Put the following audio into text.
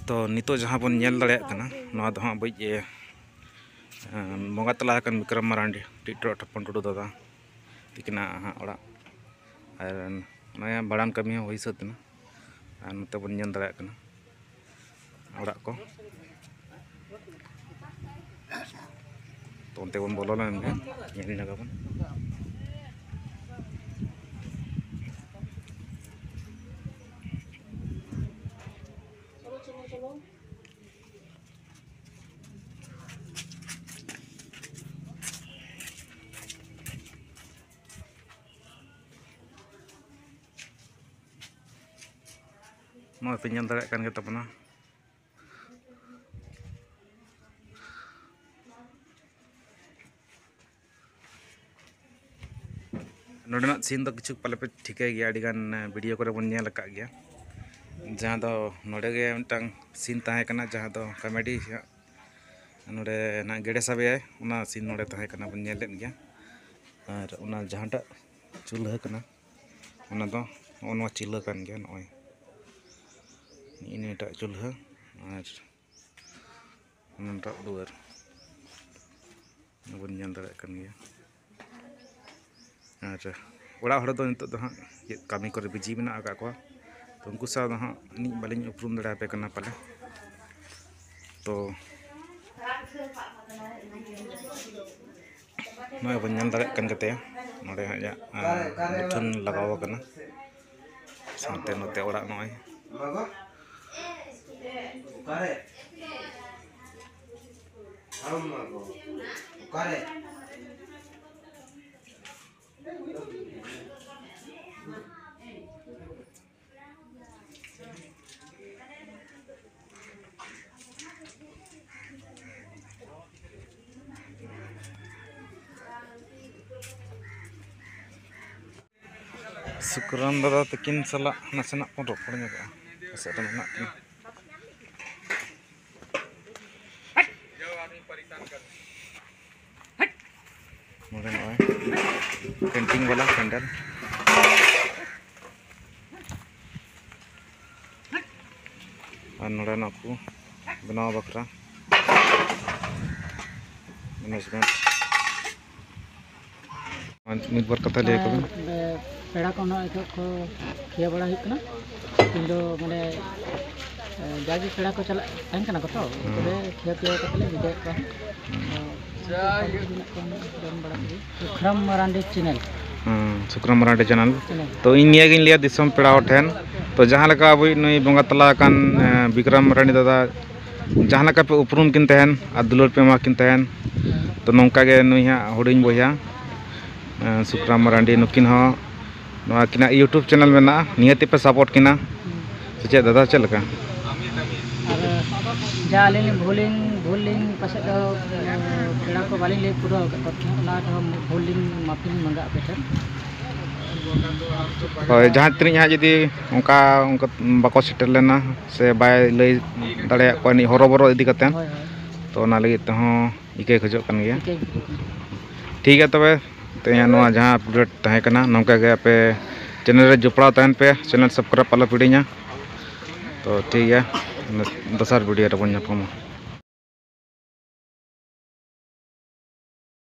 तो नितो जहाँ बन नेल दाड़े कना नवा दो हाँ बज बंगा तला कन विक्रम मरांडी टिटो ठप्पन टुडू दादा तिकना हाँ ओड़ा और नया बड़ान कमी हुई सतना और नते बन नेल दाड़े कना ओड़ा को तो उनते बन बोलो लेन गे नेल जगह बन mau pinjam tarik kan kita pernah नोडना सीन तो किछु पाले पे ठीक है गया अडिगान वीडियो करे बन नेल का गया जहाँ दो नोडे गे मिटंग सीन ताहे कना जहाँ दो कॉमेडी नोडे ना गेडे साबे उना सीन नोडे ताहे कना बन नेल गया और उना जहाँटा चूल्हा कना उना दो उनवा चिल्ला कान गया नोय ini tak चूल्हा और नंटा दुआर बन नेल दाड़े कान गया और ओड़ा हड़ दो नितो दो हाँ कामी करे बिजी मेना आका को तो उनको सा दो हाँ नि बालिंग उपरूम दाड़े पे कना पाले तो नोय बन नेल दाड़े कान कते नोडे हाया मुठन लगाव कना साथे नोते ओड़ा नोय Syukuran dadah tekin salah nasenak pun rokornya kak asal menak mungkin oke painting bola pendek anoran aku benaw bakra management mid bar kata lihat kan पेड़ा को ना एक को किया बड़ा ही कना किंतु माने जागी पेड़ा को चला तहन कना को तो तबे किया कतले विदे को सुक्रम मरांडी चैनल सुक्रम मरांडी चैनल तो इन निया गिन लिया दिसम पेड़ा ठेन तो जहां लका अब नई बंगा तला कान विक्रम मरांडी दादा जहां लका पे उपरूम किन तहन आ दुलर पे मा किन तहन तो नोंका गे नई हा हुडिंग बोया सुक्रम मरांडी नुकिन हो नवा किना यूट्यूब चैनल में ना नियति पे सपोर्ट किना सचे दादा चल का जाले भूलिंग पासे दो पेड़ा को वाली ले पूरा ना तो भूलिंग मापिंग मंगा बेटर होय जहां तरी हा जदी उनका बाको सेटल लेना से बाय लई दाड़े को नि हरोबरो इदी कते तो ना लगी त हो इके खजो कन गया ठीक है तबे तो यहाँ जहाँ अपडेट तहे कना नौका गे पे चैनल रे जुपड़ा तहन पे चैनल सब्सक्राइब पाला पीड़ीना तो ठीक है दसार वीडियो रे बन